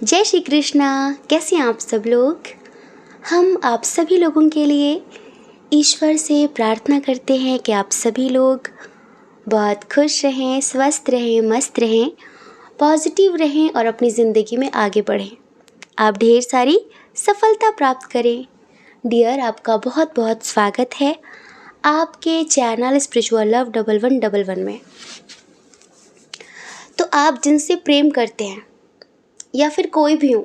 जय श्री कृष्णा। कैसे हैं आप सब लोग। हम आप सभी लोगों के लिए ईश्वर से प्रार्थना करते हैं कि आप सभी लोग बहुत खुश रहें, स्वस्थ रहें, मस्त रहें, पॉजिटिव रहें और अपनी ज़िंदगी में आगे बढ़ें। आप ढेर सारी सफलता प्राप्त करें। डियर, आपका बहुत बहुत स्वागत है आपके चैनल स्पिरिचुअल लव 1111 में। तो आप जिनसे प्रेम करते हैं या फिर कोई भी हो,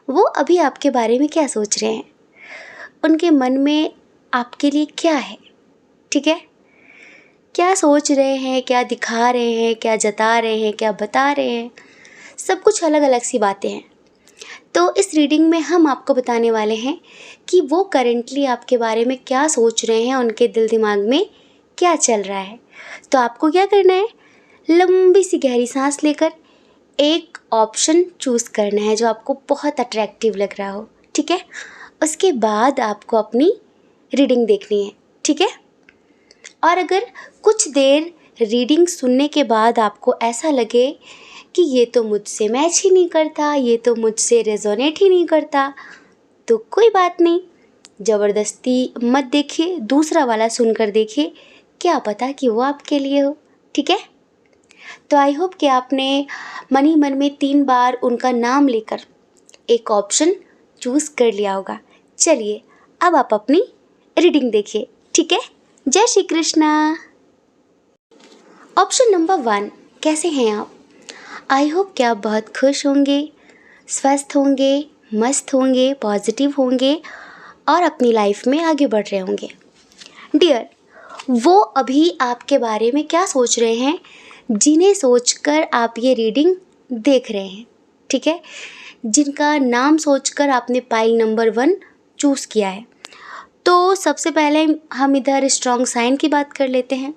वो अभी आपके बारे में क्या सोच रहे हैं, उनके मन में आपके लिए क्या है, ठीक है, क्या सोच रहे हैं, क्या दिखा रहे हैं, क्या जता रहे हैं, क्या बता रहे हैं, सब कुछ अलग अलग सी बातें हैं। तो इस रीडिंग में हम आपको बताने वाले हैं कि वो करेंटली आपके बारे में क्या सोच रहे हैं, उनके दिल दिमाग में क्या चल रहा है। तो आपको क्या करना है, लंबी सी गहरी सांस लेकर एक ऑप्शन चूज़ करना है जो आपको बहुत अट्रैक्टिव लग रहा हो, ठीक है। उसके बाद आपको अपनी रीडिंग देखनी है, ठीक है। और अगर कुछ देर रीडिंग सुनने के बाद आपको ऐसा लगे कि ये तो मुझसे मैच ही नहीं करता, ये तो मुझसे रेजोनेट ही नहीं करता, तो कोई बात नहीं, ज़बरदस्ती मत देखिए, दूसरा वाला सुनकर देखिए, क्या पता कि वो आपके लिए हो, ठीक है। तो आई होप कि आपने मन ही मन में 3 बार उनका नाम लेकर एक ऑप्शन चूज़ कर लिया होगा। चलिए अब आप अपनी रीडिंग देखिए, ठीक है। जय श्री कृष्णा। ऑप्शन नंबर 1, कैसे हैं आप। आई होप कि आप बहुत खुश होंगे, स्वस्थ होंगे, मस्त होंगे, पॉजिटिव होंगे और अपनी लाइफ में आगे बढ़ रहे होंगे। डियर, वो अभी आपके बारे में क्या सोच रहे हैं जिन्हें सोचकर आप ये रीडिंग देख रहे हैं, ठीक है, जिनका नाम सोचकर आपने पाइल नंबर 1 चूज़ किया है। तो सबसे पहले हम इधर स्ट्रॉन्ग साइन की बात कर लेते हैं।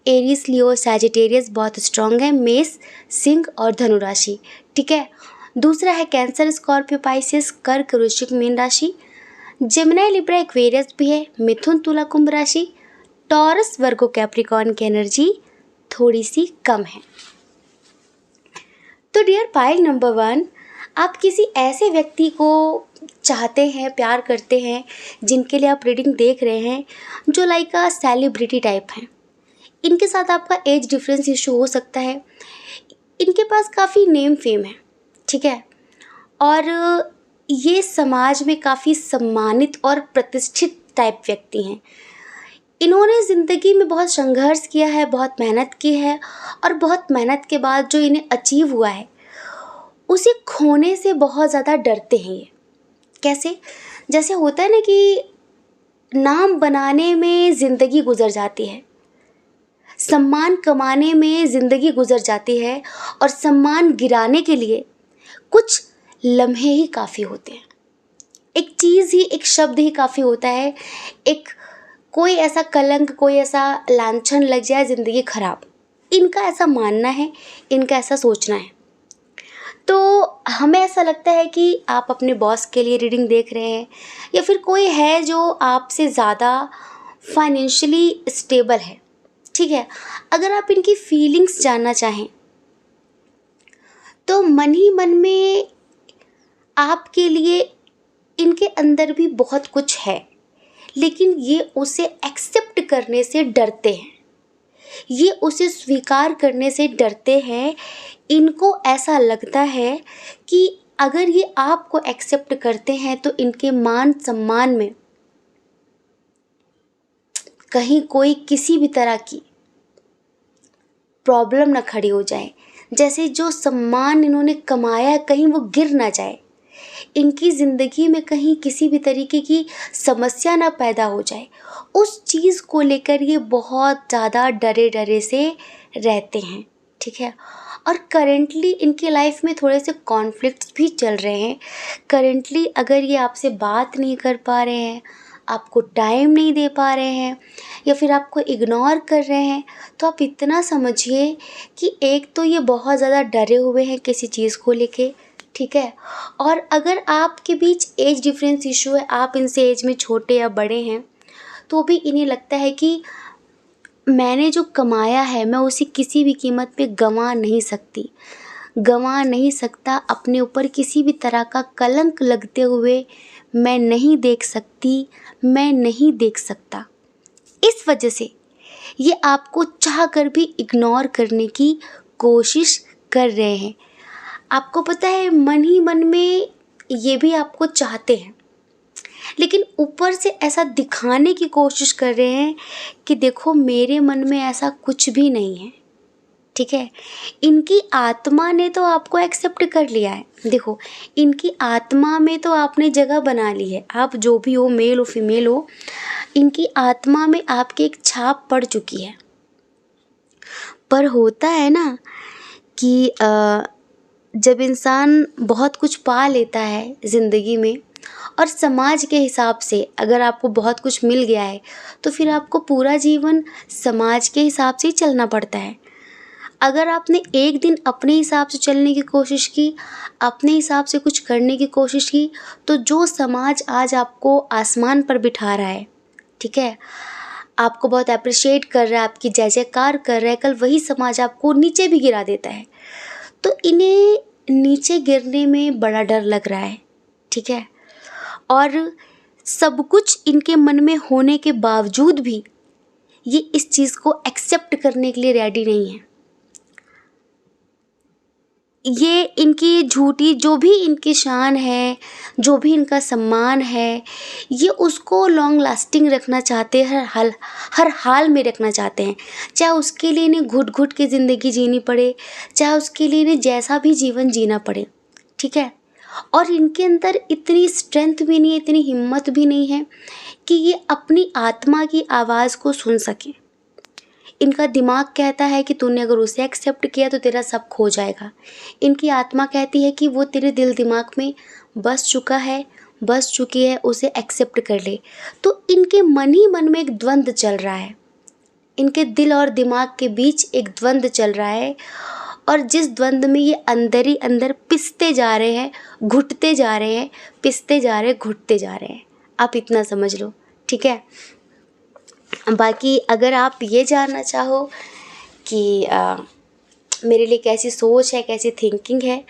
एरीज, लियो, सैजिटेरियस बहुत स्ट्रॉन्ग है, मेष, सिंह और धनु राशि, ठीक है। दूसरा है कैंसर, स्कॉर्पियो, पाइसेस, कर्क, वृश्चिक, मीन राशि। जेमिनी, लिब्रा, एक्वेरियस भी है, मिथुन, तुला, कुंभ राशि। टॉरस, वर्गो, कैप्रिकॉर्न की एनर्जी थोड़ी सी कम है। तो डियर पाइल नंबर 1, आप किसी ऐसे व्यक्ति को चाहते हैं, प्यार करते हैं, जिनके लिए आप रीडिंग देख रहे हैं, जो लाइक अ सेलिब्रिटी टाइप हैं। इनके साथ आपका एज डिफरेंस इशू हो सकता है। इनके पास काफ़ी नेम फेम है, ठीक है, और ये समाज में काफ़ी सम्मानित और प्रतिष्ठित टाइप व्यक्ति हैं। इन्होंने ज़िंदगी में बहुत संघर्ष किया है, बहुत मेहनत की है और बहुत मेहनत के बाद जो इन्हें अचीव हुआ है उसे खोने से बहुत ज़्यादा डरते हैं ये। कैसे, जैसे होता है ना कि नाम बनाने में ज़िंदगी गुजर जाती है, सम्मान कमाने में ज़िंदगी गुजर जाती है और सम्मान गिराने के लिए कुछ लम्हे ही काफ़ी होते हैं। एक चीज़ ही, एक शब्द ही काफ़ी होता है, एक कोई ऐसा कलंक, कोई ऐसा लांछन लग जाए, ज़िंदगी खराब। इनका ऐसा मानना है, इनका ऐसा सोचना है। तो हमें ऐसा लगता है कि आप अपने बॉस के लिए रीडिंग देख रहे हैं या फिर कोई है जो आपसे ज़्यादा फाइनेंशियली स्टेबल है, ठीक है। अगर आप इनकी फीलिंग्स जानना चाहें तो मन ही मन में आपके लिए इनके अंदर भी बहुत कुछ है, लेकिन ये उसे एक्सेप्ट करने से डरते हैं, ये उसे स्वीकार करने से डरते हैं। इनको ऐसा लगता है कि अगर ये आपको एक्सेप्ट करते हैं तो इनके मान सम्मान में कहीं कोई किसी भी तरह की प्रॉब्लम ना खड़ी हो जाए, जैसे जो सम्मान इन्होंने कमाया है कहीं वो गिर ना जाए, इनकी ज़िंदगी में कहीं किसी भी तरीके की समस्या ना पैदा हो जाए, उस चीज़ को लेकर ये बहुत ज़्यादा डरे डरे से रहते हैं, ठीक है। और करेंटली इनकी लाइफ में थोड़े से कॉन्फ्लिक्ट्स भी चल रहे हैं। करेंटली अगर ये आपसे बात नहीं कर पा रहे हैं, आपको टाइम नहीं दे पा रहे हैं या फिर आपको इग्नोर कर रहे हैं, तो आप इतना समझिए कि एक तो ये बहुत ज़्यादा डरे हुए हैं किसी चीज़ को लेके, ठीक है। और अगर आपके बीच एज डिफरेंस इशू है, आप इनसे एज में छोटे या बड़े हैं, तो भी इन्हें लगता है कि मैंने जो कमाया है मैं उसे किसी भी कीमत पे गंवा नहीं सकती। गंवा नहीं सकता अपने ऊपर किसी भी तरह का कलंक लगते हुए। मैं नहीं देख सकती, मैं नहीं देख सकता। इस वजह से ये आपको चाह कर भी इग्नोर करने की कोशिश कर रहे हैं। आपको पता है मन ही मन में ये भी आपको चाहते हैं, लेकिन ऊपर से ऐसा दिखाने की कोशिश कर रहे हैं कि देखो मेरे मन में ऐसा कुछ भी नहीं है। ठीक है, इनकी आत्मा ने तो आपको एक्सेप्ट कर लिया है। देखो, इनकी आत्मा में तो आपने जगह बना ली है। आप जो भी हो, मेल हो फीमेल हो, इनकी आत्मा में आपकी एक छाप पड़ चुकी है। पर होता है ना कि जब इंसान बहुत कुछ पा लेता है ज़िंदगी में, और समाज के हिसाब से अगर आपको बहुत कुछ मिल गया है तो फिर आपको पूरा जीवन समाज के हिसाब से ही चलना पड़ता है। अगर आपने एक दिन अपने हिसाब से चलने की कोशिश की, अपने हिसाब से कुछ करने की कोशिश की, तो जो समाज आज आपको आसमान पर बिठा रहा है, ठीक है, आपको बहुत अप्रिशिएट कर रहा है, आपकी जय जयकार कर रहा है, कल वही समाज आपको नीचे भी गिरा देता है। तो इन्हें नीचे गिरने में बड़ा डर लग रहा है। ठीक है, और सब कुछ इनके मन में होने के बावजूद भी ये इस चीज़ को एक्सेप्ट करने के लिए रेडी नहीं है। ये इनकी झूठी जो भी इनकी शान है, जो भी इनका सम्मान है, ये उसको लॉन्ग लास्टिंग रखना चाहते हैं, हर हाल में रखना चाहते हैं। चाहे उसके लिए इन्हें घुट घुट के ज़िंदगी जीनी पड़े, चाहे उसके लिए इन्हें जैसा भी जीवन जीना पड़े। ठीक है, और इनके अंदर इतनी स्ट्रेंथ भी नहीं है, इतनी हिम्मत भी नहीं है कि ये अपनी आत्मा की आवाज़ को सुन सकें। इनका दिमाग कहता है कि तूने अगर उसे एक्सेप्ट किया तो तेरा सब खो जाएगा। इनकी आत्मा कहती है कि वो तेरे दिल दिमाग में बस चुका है, बस चुकी है, उसे एक्सेप्ट कर ले। तो इनके मन ही मन में एक द्वंद्व चल रहा है, इनके दिल और दिमाग के बीच एक द्वंद्व चल रहा है, और जिस द्वंद्व में ये अंदर ही अंदर पिसते जा रहे हैं, घुटते जा रहे हैं, पिसते जा रहे हैं, घुटते जा रहे हैं। आप इतना समझ लो। ठीक है, बाकी अगर आप ये जानना चाहो कि मेरे लिए कैसी सोच है, कैसी थिंकिंग है,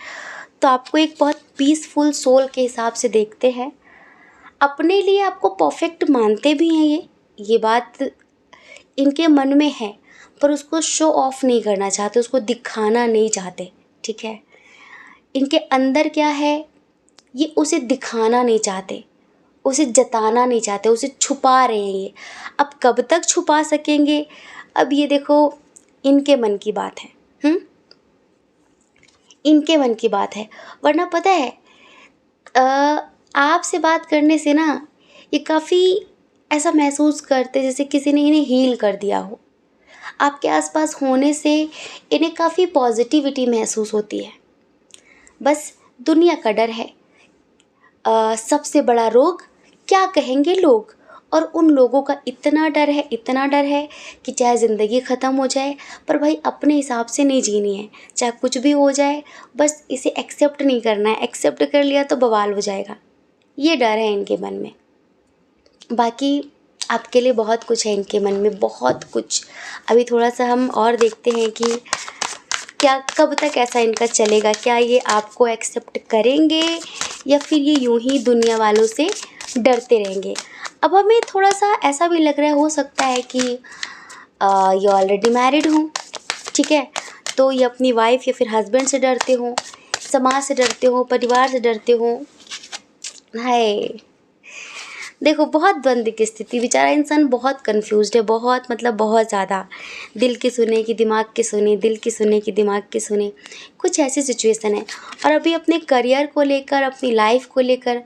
तो आपको एक बहुत पीसफुल सोल के हिसाब से देखते हैं। अपने लिए आपको परफेक्ट मानते भी हैं, ये बात इनके मन में है, पर उसको शो ऑफ नहीं करना चाहते, उसको दिखाना नहीं चाहते। ठीक है, इनके अंदर क्या है ये उसे दिखाना नहीं चाहते, उसे जताना नहीं चाहते, उसे छुपा रहे हैं ये। अब कब तक छुपा सकेंगे, अब ये देखो इनके मन की बात है। इनके मन की बात है। वरना पता है आपसे बात करने से ना ये काफ़ी ऐसा महसूस करते जैसे किसी ने इन्हें हील कर दिया हो। आपके आसपास होने से इन्हें काफ़ी पॉजिटिविटी महसूस होती है। बस दुनिया का डर है, सबसे बड़ा रोग क्या कहेंगे लोग, और उन लोगों का इतना डर है, इतना डर है कि चाहे ज़िंदगी ख़त्म हो जाए पर भाई अपने हिसाब से नहीं जीनी है। चाहे कुछ भी हो जाए, बस इसे एक्सेप्ट नहीं करना है। एक्सेप्ट कर लिया तो बवाल हो जाएगा, ये डर है इनके मन में। बाकी आपके लिए बहुत कुछ है इनके मन में, बहुत कुछ। अभी थोड़ा सा हम और देखते हैं कि क्या कब तक ऐसा इनका चलेगा। क्या ये आपको एक्सेप्ट करेंगे या फिर ये यूं ही दुनिया वालों से डरते रहेंगे। अब हमें थोड़ा सा ऐसा भी लग रहा है, हो सकता है कि ये ऑलरेडी मैरिड हों। ठीक है, तो ये अपनी वाइफ या फिर हस्बैंड से डरते हों, समाज से डरते हों, परिवार से डरते हों। हाय, देखो बहुत द्वंद्व की स्थिति, बेचारा इंसान बहुत कंफ्यूज्ड है, बहुत मतलब बहुत ज़्यादा। दिल की सुने कि दिमाग की सुने, दिल की सुने कि दिमाग की सुने, कुछ ऐसी सिचुएशन है। और अभी अपने करियर को लेकर, अपनी लाइफ को लेकर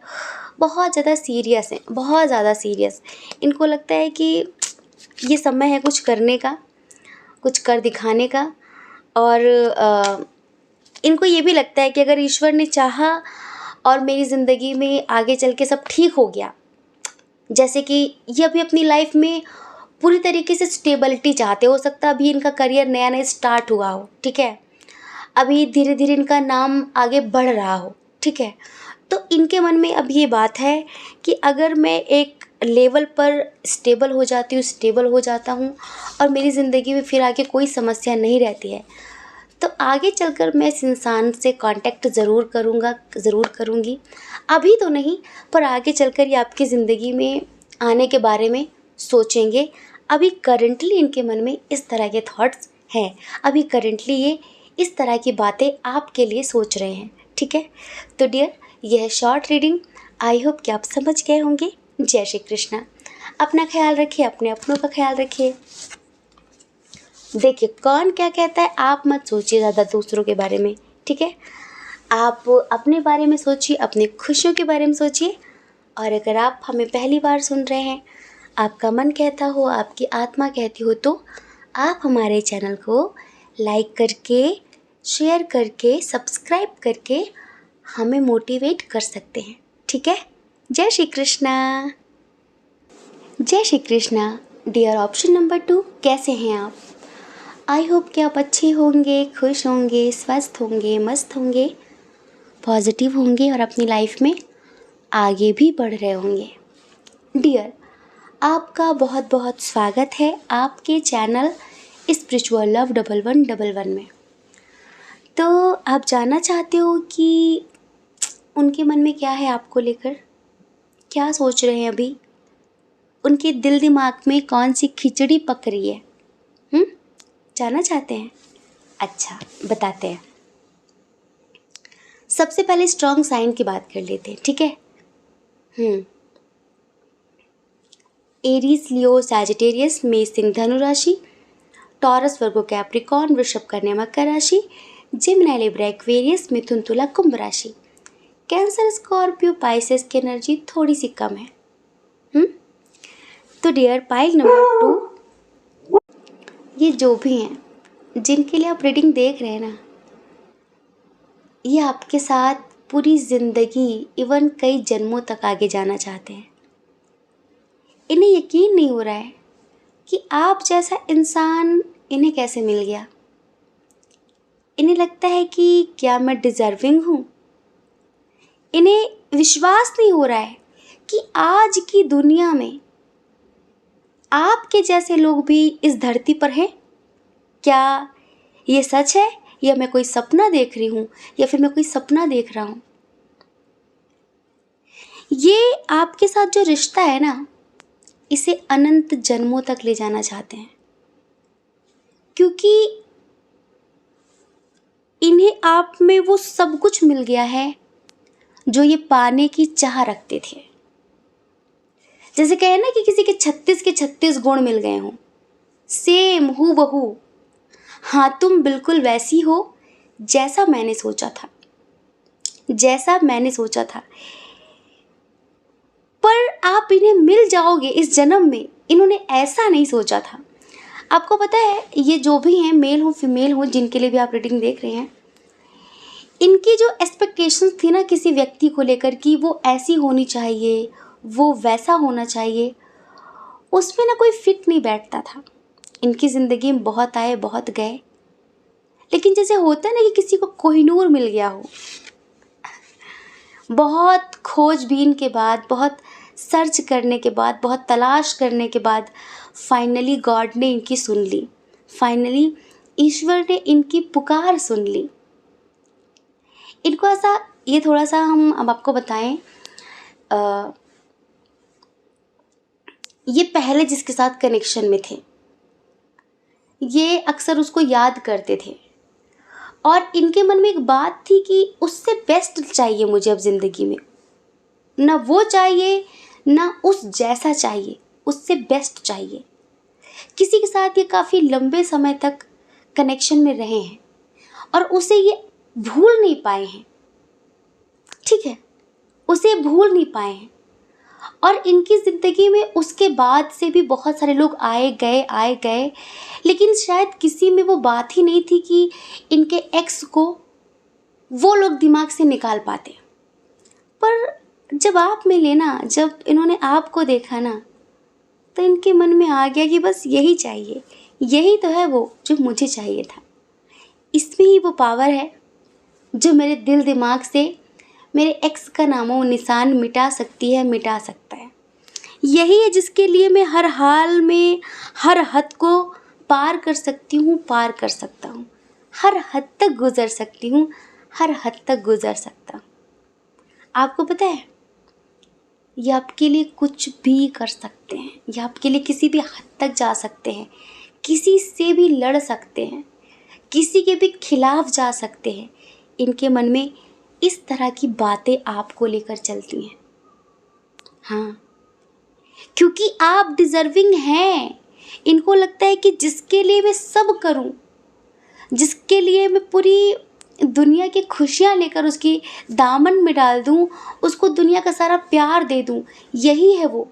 बहुत ज़्यादा सीरियस है, बहुत ज़्यादा सीरियस। इनको लगता है कि ये समय है कुछ करने का, कुछ कर दिखाने का। और इनको ये भी लगता है कि अगर ईश्वर ने चाहा और मेरी ज़िंदगी में आगे चल के सब ठीक हो गया, जैसे कि ये अभी अपनी लाइफ में पूरी तरीके से स्टेबिलिटी चाहते, हो सकता है अभी इनका करियर नया नया स्टार्ट हुआ हो। ठीक है, अभी धीरे धीरे इनका नाम आगे बढ़ रहा हो। ठीक है, तो इनके मन में अब ये बात है कि अगर मैं एक लेवल पर स्टेबल हो जाती हूँ, स्टेबल हो जाता हूँ और मेरी ज़िंदगी में फिर आगे कोई समस्या नहीं रहती है, तो आगे चलकर मैं इस इंसान से कांटेक्ट ज़रूर करूँगा, ज़रूर करूँगी। अभी तो नहीं, पर आगे चलकर ये आपकी ज़िंदगी में आने के बारे में सोचेंगे। अभी करंटली इनके मन में इस तरह के थॉट्स हैं। अभी करंटली ये इस तरह की बातें आपके लिए सोच रहे हैं। ठीक है, तो डियर, यह है शॉर्ट रीडिंग। आई होप कि आप समझ गए होंगे। जय श्री कृष्णा। अपना ख्याल रखिए, अपने अपनों का ख्याल रखिए। देखिए कौन क्या कहता है, आप मत सोचिए ज़्यादा दूसरों के बारे में। ठीक है, आप अपने बारे में सोचिए, अपनी खुशियों के बारे में सोचिए। और अगर आप हमें पहली बार सुन रहे हैं, आपका मन कहता हो, आपकी आत्मा कहती हो, तो आप हमारे चैनल को लाइक करके, शेयर करके, सब्सक्राइब करके हमें मोटिवेट कर सकते हैं। ठीक है, जय श्री कृष्णा। जय Shri Krishna. Dear option number 2, कैसे हैं आप? आई होप कि आप अच्छे होंगे, खुश होंगे, स्वस्थ होंगे, मस्त होंगे, पॉजिटिव होंगे और अपनी लाइफ में आगे भी बढ़ रहे होंगे। डियर, आपका बहुत बहुत स्वागत है आपके चैनल स्पिरिचुअल लव 1111 में। तो आप जानना चाहते हो कि उनके मन में क्या है आपको लेकर, क्या सोच रहे हैं अभी, उनके दिल दिमाग में कौन सी खिचड़ी पक रही है? जानना चाहते हैं? अच्छा, बताते हैं। सबसे पहले स्ट्रॉन्ग साइन की बात कर लेते हैं। ठीक है, एरीज, लियो, सैजिटेरियस, मेष, सिंह, धनु राशि, टॉरस, वर्गो, कैप्रिकॉर्न, वृषभ, कन्या, मकर राशि, जिमिनी, लिब्रा, एक्वेरियस, मिथुन, तुला, कुंभ राशि। कैंसर, स्कॉर्पियो, पाइसेस की एनर्जी थोड़ी सी कम है। तो डियर, पाइल नंबर 2, ये जो भी हैं जिनके लिए आप रीडिंग देख रहे हैं ना, ये आपके साथ पूरी ज़िंदगी, इवन कई जन्मों तक आगे जाना चाहते हैं। इन्हें यकीन नहीं हो रहा है कि आप जैसा इंसान इन्हें कैसे मिल गया। इन्हें लगता है कि क्या मैं डिज़र्विंग हूँ। इन्हें विश्वास नहीं हो रहा है कि आज की दुनिया में आपके जैसे लोग भी इस धरती पर हैं। क्या ये सच है या मैं कोई सपना देख रही हूँ, या फिर मैं कोई सपना देख रहा हूँ? ये आपके साथ जो रिश्ता है ना, इसे अनंत जन्मों तक ले जाना चाहते हैं, क्योंकि इन्हें आप में वो सब कुछ मिल गया है जो ये पाने की चाह रखते थे। जैसे कहे ना कि किसी के 36 के 36 गुण मिल गए हों, सेम हूबहू। हाँ, तुम बिल्कुल वैसी हो जैसा मैंने सोचा था, जैसा मैंने सोचा था। पर आप इन्हें मिल जाओगे इस जन्म में, इन्होंने ऐसा नहीं सोचा था। आपको पता है, ये जो भी हैं, मेल हो फीमेल हो, जिनके लिए भी आप रीडिंग देख रहे हैं, इनकी जो एक्सपेक्टेशंस थी ना किसी व्यक्ति को लेकर कि वो ऐसी होनी चाहिए, वो वैसा होना चाहिए, उसमें ना कोई फिट नहीं बैठता था। इनकी ज़िंदगी में बहुत आए, बहुत गए, लेकिन जैसे होता है ना कि किसी को कोहिनूर मिल गया हो। बहुत खोजबीन के बाद, बहुत सर्च करने के बाद, बहुत तलाश करने के बाद फाइनली गॉड ने इनकी सुन ली, फाइनली ईश्वर ने इनकी पुकार सुन ली। इनको ऐसा, ये थोड़ा सा हम अब आपको बताएं, ये पहले जिसके साथ कनेक्शन में थे, ये अक्सर उसको याद करते थे, और इनके मन में एक बात थी कि उससे बेस्ट चाहिए मुझे अब ज़िंदगी में। ना वो चाहिए, ना उस जैसा चाहिए, उससे बेस्ट चाहिए। किसी के साथ ये काफ़ी लंबे समय तक कनेक्शन में रहे हैं और उसे ये भूल नहीं पाए हैं। ठीक है, उसे भूल नहीं पाए हैं। और इनकी ज़िंदगी में उसके बाद से भी बहुत सारे लोग आए गए, लेकिन शायद किसी में वो बात ही नहीं थी कि इनके एक्स को वो लोग दिमाग से निकाल पाते। पर जब आप मिले ना, जब इन्होंने आपको देखा ना, तो इनके मन में आ गया कि बस यही चाहिए, यही तो है वो जो मुझे चाहिए था। इसमें ही वो पावर है जो मेरे दिल दिमाग से मेरे एक्स का नामो निशान मिटा सकती है, मिटा सकता है। यही है जिसके लिए मैं हर हाल में, हर हद को पार कर सकती हूँ, पार कर सकता हूँ। हर हद तक गुजर सकती हूँ, हर हद तक गुजर सकता। आपको पता है, ये आपके लिए कुछ भी कर सकते हैं, ये आपके लिए किसी भी हद तक जा सकते हैं, किसी से भी लड़ सकते हैं, किसी के भी खिलाफ जा सकते हैं। इनके मन में इस तरह की बातें आपको लेकर चलती हैं। हाँ, क्योंकि आप डिजर्विंग हैं। इनको लगता है कि जिसके लिए मैं सब करूं, जिसके लिए मैं पूरी दुनिया की खुशियां लेकर उसकी दामन में डाल दूं, उसको दुनिया का सारा प्यार दे दूं, यही है वो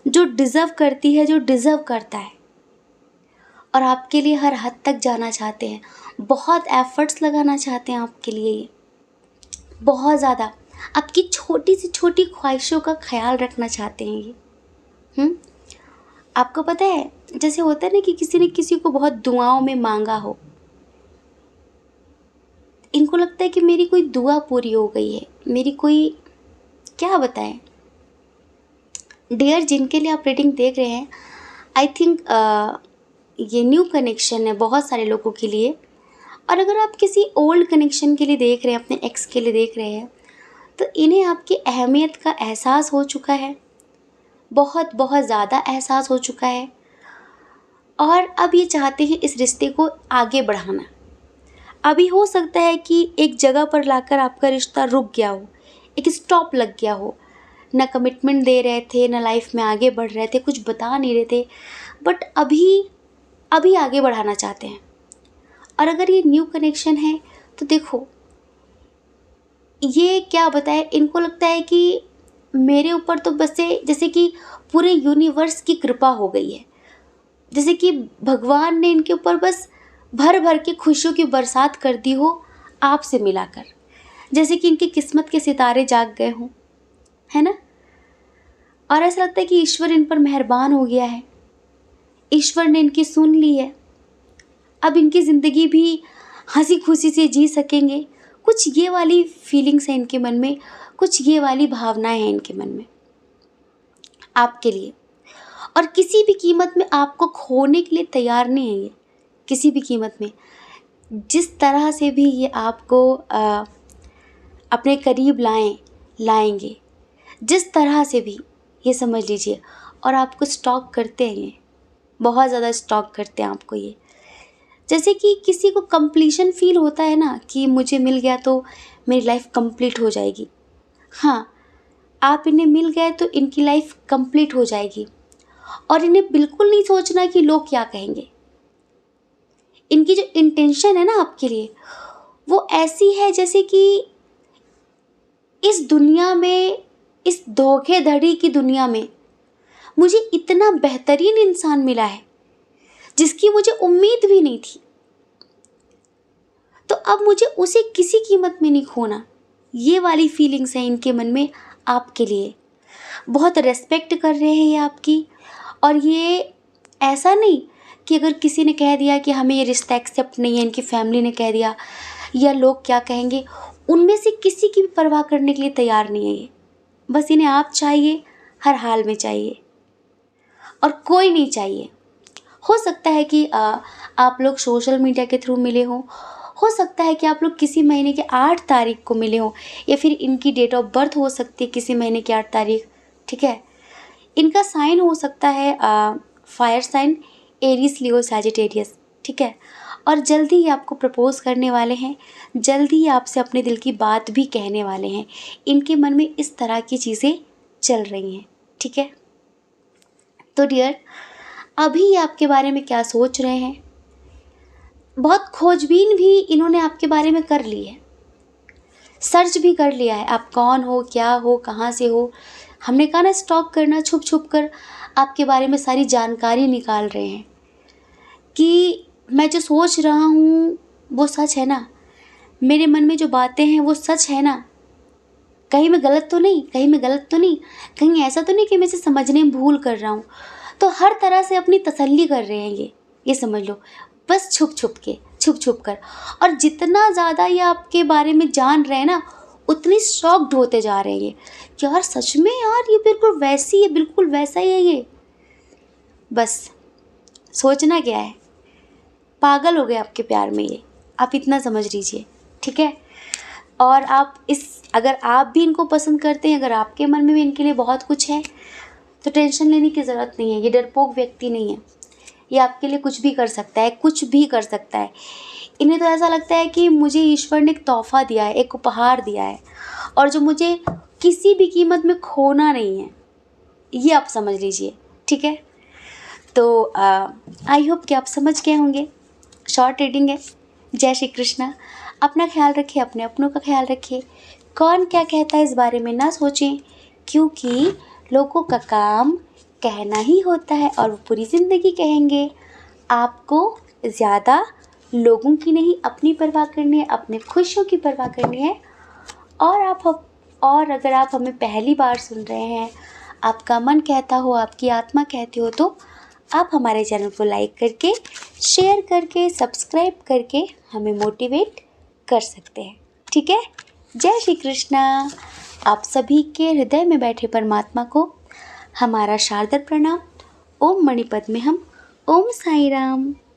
जो डिज़र्व करती है, जो डिज़र्व करता है। और आपके लिए हर हद तक जाना चाहते हैं, बहुत एफर्ट्स लगाना चाहते हैं आपके लिए, ये बहुत ज़्यादा आपकी छोटी से छोटी ख्वाहिशों का ख्याल रखना चाहते हैं ये। आपको पता है, जैसे होता है ना कि किसी ने किसी को बहुत दुआओं में मांगा हो, इनको लगता है कि मेरी कोई दुआ पूरी हो गई है, मेरी कोई, क्या बताएं डियर, जिनके लिए आप रीडिंग देख रहे हैं, आई थिंक ये न्यू कनेक्शन है बहुत सारे लोगों के लिए। और अगर आप किसी ओल्ड कनेक्शन के लिए देख रहे हैं, अपने एक्स के लिए देख रहे हैं, तो इन्हें आपकी अहमियत का एहसास हो चुका है, बहुत बहुत ज़्यादा एहसास हो चुका है। और अब ये चाहते हैं इस रिश्ते को आगे बढ़ाना। अभी हो सकता है कि एक जगह पर लाकर आपका रिश्ता रुक गया हो, एक स्टॉप लग गया हो, ना कमिटमेंट दे रहे थे, ना लाइफ में आगे बढ़ रहे थे, कुछ बता नहीं रहे थे, बट अभी आगे बढ़ाना चाहते हैं। और अगर ये न्यू कनेक्शन है तो देखो, ये क्या बताए, इनको लगता है कि मेरे ऊपर तो बस से जैसे कि पूरे यूनिवर्स की कृपा हो गई है, जैसे कि भगवान ने इनके ऊपर बस भर भर के खुशियों की बरसात कर दी हो आपसे मिलाकर, जैसे कि इनकी किस्मत के सितारे जाग गए हों, है ना। और ऐसा लगता है कि ईश्वर इन पर मेहरबान हो गया है, ईश्वर ने इनकी सुन ली है, अब इनकी ज़िंदगी भी हंसी खुशी से जी सकेंगे। कुछ ये वाली फीलिंग्स हैं इनके मन में, कुछ ये वाली भावनाएं हैं इनके मन में आपके लिए। और किसी भी कीमत में आपको खोने के लिए तैयार नहीं है ये, किसी भी कीमत में। जिस तरह से भी ये आपको अपने करीब लाएंगे, जिस तरह से भी, ये समझ लीजिए। और आपको स्टॉक करते हैं ये, बहुत ज़्यादा स्टॉक करते हैं आपको ये। जैसे कि किसी को कंप्लीशन फील होता है ना, कि मुझे मिल गया तो मेरी लाइफ कंप्लीट हो जाएगी। हाँ, आप इन्हें मिल गए तो इनकी लाइफ कंप्लीट हो जाएगी। और इन्हें बिल्कुल नहीं सोचना कि लोग क्या कहेंगे। इनकी जो इंटेंशन है ना आपके लिए, वो ऐसी है जैसे कि इस दुनिया में, इस धोखेधड़ी की दुनिया में मुझे इतना बेहतरीन इंसान मिला है जिसकी मुझे उम्मीद भी नहीं थी, तो अब मुझे उसे किसी कीमत में नहीं खोना। ये वाली फीलिंग्स हैं इनके मन में आपके लिए। बहुत रेस्पेक्ट कर रहे हैं ये आपकी। और ये ऐसा नहीं कि अगर किसी ने कह दिया कि हमें ये रिश्ता एक्सेप्ट नहीं है, इनकी फैमिली ने कह दिया, या लोग क्या कहेंगे, उनमें से किसी की भी परवाह करने के लिए तैयार नहीं है ये। बस इन्हें आप चाहिए, हर हाल में चाहिए, और कोई नहीं चाहिए। हो सकता है कि आप लोग सोशल मीडिया के थ्रू मिले हों, हो सकता है कि आप लोग किसी महीने के 8 तारीख को मिले हों, या फिर इनकी डेट ऑफ बर्थ हो सकती है किसी महीने की 8 तारीख, ठीक है। इनका साइन हो सकता है फायर साइन, एरीज, लियो, सैजिटेरियस, ठीक है। और जल्दी ही आपको प्रपोज करने वाले हैं, जल्दी ही आपसे अपने दिल की बात भी कहने वाले हैं। इनके मन में इस तरह की चीज़ें चल रही हैं, ठीक है। तो डियर, अभी ये आपके बारे में क्या सोच रहे हैं, बहुत खोजबीन भी इन्होंने आपके बारे में कर ली है, सर्च भी कर लिया है, आप कौन हो, क्या हो, कहाँ से हो। हमने कहा ना स्टॉक करना, छुप छुप कर आपके बारे में सारी जानकारी निकाल रहे हैं कि मैं जो सोच रहा हूँ वो सच है ना, मेरे मन में जो बातें हैं वो सच है ना, कहीं मैं गलत तो नहीं, कहीं मैं गलत तो नहीं, कहीं ऐसा तो नहीं कि मैं इसे समझने में भूल कर रहा हूँ। तो हर तरह से अपनी तसल्ली कर रहे हैं ये समझ लो, बस छुप छुप कर। और जितना ज़्यादा ये आपके बारे में जान रहे हैं ना, उतनी शॉक्ड होते जा रहे हैं कि यार सच में, यार ये बिल्कुल वैसी है, बिल्कुल वैसा ही है ये। बस सोचना क्या है, पागल हो गए आपके प्यार में ये, आप इतना समझ लीजिए, ठीक है। और अगर आप भी इनको पसंद करते हैं, अगर आपके मन में भी इनके लिए बहुत कुछ है, तो टेंशन लेने की ज़रूरत नहीं है। ये डरपोक व्यक्ति नहीं है, ये आपके लिए कुछ भी कर सकता है, कुछ भी कर सकता है। इन्हें तो ऐसा लगता है कि मुझे ईश्वर ने एक तोहफ़ा दिया है, एक उपहार दिया है, और जो मुझे किसी भी कीमत में खोना नहीं है, ये आप समझ लीजिए, ठीक है। तो आई होप कि आप समझ गए होंगे। शॉर्ट रीडिंग है। जय श्री कृष्णा। अपना ख्याल रखिए, अपने अपनों का ख्याल रखिए। कौन क्या कहता है इस बारे में ना सोचें, क्योंकि लोगों का काम कहना ही होता है और वो पूरी ज़िंदगी कहेंगे। आपको ज़्यादा लोगों की नहीं, अपनी परवाह करनी है, अपने खुशियों की परवाह करनी है। और अगर आप हमें पहली बार सुन रहे हैं, आपका मन कहता हो, आपकी आत्मा कहती हो, तो आप हमारे चैनल को लाइक करके, शेयर करके, सब्सक्राइब करके हमें मोटिवेट कर सकते हैं, ठीक है। जय श्री कृष्णा। आप सभी के हृदय में बैठे परमात्मा को हमारा शारदर प्रणाम। ओम मणिपद्मे हम। ओम साई राम।